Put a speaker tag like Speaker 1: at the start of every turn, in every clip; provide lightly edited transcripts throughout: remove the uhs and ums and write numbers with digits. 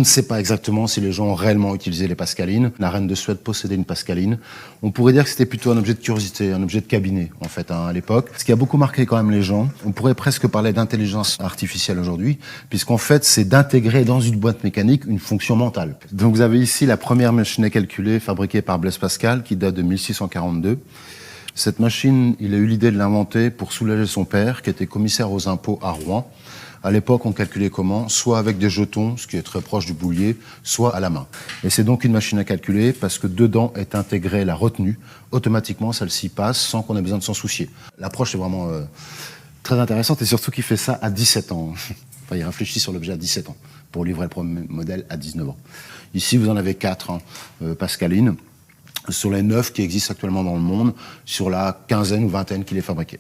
Speaker 1: ne sait pas exactement si les gens ont réellement utilisé les pascalines. La reine de Suède possédait une pascaline. On pourrait dire que c'était plutôt un objet de curiosité, un objet de cabinet, en fait, à l'époque. Ce qui a beaucoup marqué quand même les gens, on pourrait presque parler d'intelligence artificielle aujourd'hui, puisqu'en fait, c'est d'intégrer dans une boîte mécanique une fonction mentale. Donc vous avez ici la première machine à calculer fabriquée par Blaise Pascal, qui date de 1642. Cette machine, il a eu l'idée de l'inventer pour soulager son père, qui était commissaire aux impôts à Rouen. À l'époque, on calculait comment? Soit avec des jetons, ce qui est très proche du boulier, soit à la main. Et c'est donc une machine à calculer parce que dedans est intégrée la retenue. Automatiquement, celle-ci passe sans qu'on ait besoin de s'en soucier. L'approche est vraiment très intéressante et surtout qu'il fait ça à 17 ans. Enfin, il réfléchit sur l'objet à 17 ans pour livrer le premier modèle à 19 ans. Ici, vous en avez 4 pascalines sur les 9 qui existent actuellement dans le monde, sur la quinzaine ou vingtaine qu'il est fabriqué.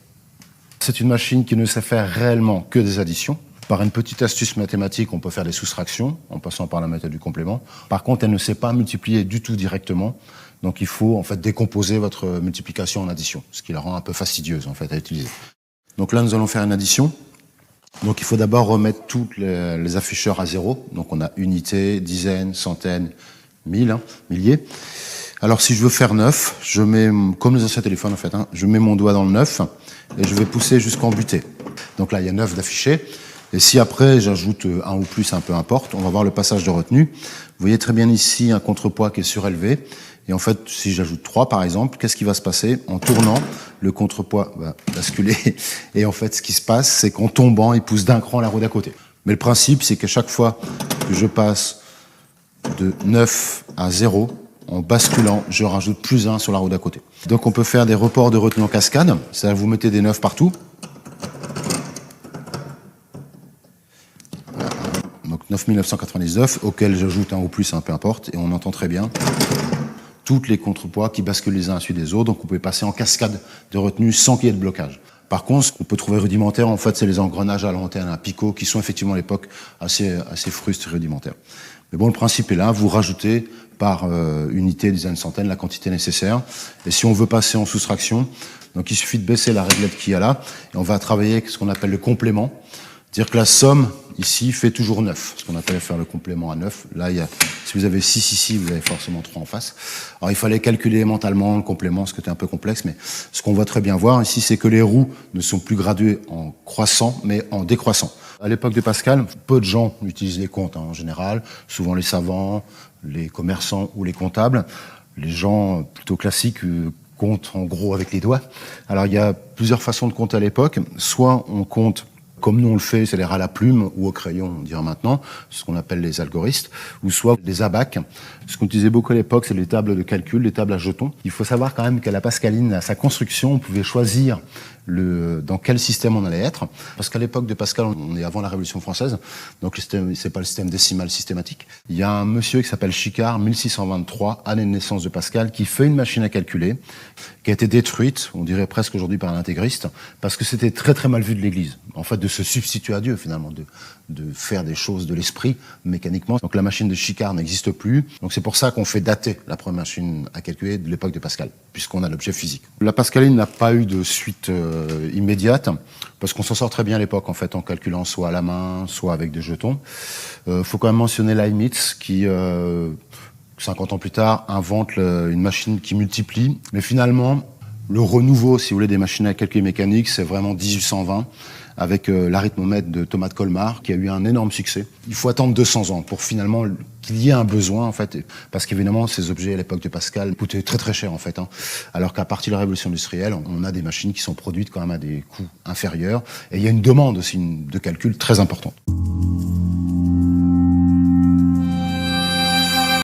Speaker 1: C'est une machine qui ne sait faire réellement que des additions. Par une petite astuce mathématique, on peut faire des soustractions en passant par la méthode du complément. Par contre, elle ne sait pas multiplier du tout directement. Donc il faut en fait décomposer votre multiplication en addition, ce qui la rend un peu fastidieuse en fait à utiliser. Donc là, nous allons faire une addition. Donc il faut d'abord remettre tous les afficheurs à zéro. Donc on a unité, dizaines, centaines, mille, milliers. Alors si je veux faire 9, je mets, comme les anciens téléphones en fait, je mets mon doigt dans le 9 et je vais pousser jusqu'en butée. Donc là, il y a 9 d'affichés. Et si après, j'ajoute 1 ou plus, un peu importe, on va voir le passage de retenue. Vous voyez très bien ici un contrepoids qui est surélevé. Et en fait, si j'ajoute 3, par exemple, qu'est-ce qui va se passer? En tournant, le contrepoids va basculer. Et en fait, ce qui se passe, c'est qu'en tombant, il pousse d'un cran la roue d'à côté. Mais le principe, c'est qu'à chaque fois que je passe de 9 à 0, en basculant, je rajoute plus 1 sur la roue d'à côté. Donc on peut faire des reports de retenue en cascade. C'est-à-dire que vous mettez des 9 partout. Donc 9999, auquel j'ajoute 1 ou plus, peu importe, et on entend très bien toutes les contrepoids qui basculent les uns à la suite des autres, donc on peut passer en cascade de retenue sans qu'il y ait de blocage. Par contre, ce qu'on peut trouver rudimentaire, en fait, c'est les engrenages à l'antenne, à picot, qui sont effectivement à l'époque assez frustres et rudimentaires. Mais bon, le principe est là, vous rajoutez par unité, dizaines, centaines, la quantité nécessaire. Et si on veut passer en soustraction, donc il suffit de baisser la réglette qu'il y a là, et on va travailler avec ce qu'on appelle le complément. C'est-à-dire que la somme, ici, fait toujours 9. Ce qu'on appelle faire le complément à 9. Là, si vous avez 6 ici, vous avez forcément 3 en face. Alors, il fallait calculer mentalement le complément, ce qui était un peu complexe, mais ce qu'on va très bien voir ici, c'est que les roues ne sont plus graduées en croissant, mais en décroissant. À l'époque de Pascal, peu de gens utilisent les comptes, en général. Souvent les savants, les commerçants ou les comptables. Les gens plutôt classiques comptent en gros avec les doigts. Alors, il y a plusieurs façons de compter à l'époque. Soit on compte comme nous on le fait, c'est-à-dire à la plume ou au crayon, on dirait maintenant, ce qu'on appelle les algoristes, ou soit les abacs. Ce qu'on utilisait beaucoup à l'époque, c'est les tables de calcul, les tables à jetons. Il faut savoir quand même qu'à la Pascaline, à sa construction, on pouvait choisir dans quel système on allait être. Parce qu'à l'époque de Pascal, on est avant la Révolution française, donc c'est pas le système décimal systématique. Il y a un monsieur qui s'appelle Chicard, 1623, année de naissance de Pascal, qui fait une machine à calculer, qui a été détruite, on dirait presque aujourd'hui par un intégriste, parce que c'était très très mal vu de l'Église. En fait, de se substituer à Dieu finalement, de faire des choses de l'esprit mécaniquement. Donc la machine de Chicard n'existe plus. Donc c'est pour ça qu'on fait dater la première machine à calculer de l'époque de Pascal, puisqu'on a l'objet physique. La Pascaline n'a pas eu de suite immédiate, parce qu'on s'en sort très bien à l'époque en fait, en calculant soit à la main, soit avec des jetons. Faut quand même mentionner Leibniz qui 50 ans plus tard invente une machine qui multiplie, mais finalement le renouveau, si vous voulez, des machines à calcul mécaniques, c'est vraiment 1820, avec l'arithmomètre de Thomas de Colmar, qui a eu un énorme succès. Il faut attendre 200 ans pour finalement qu'il y ait un besoin, en fait, parce qu'évidemment, ces objets, à l'époque de Pascal, coûtaient très très cher, en fait. Alors qu'à partir de la révolution industrielle, on a des machines qui sont produites quand même à des coûts inférieurs, et il y a une demande aussi de calcul très importante.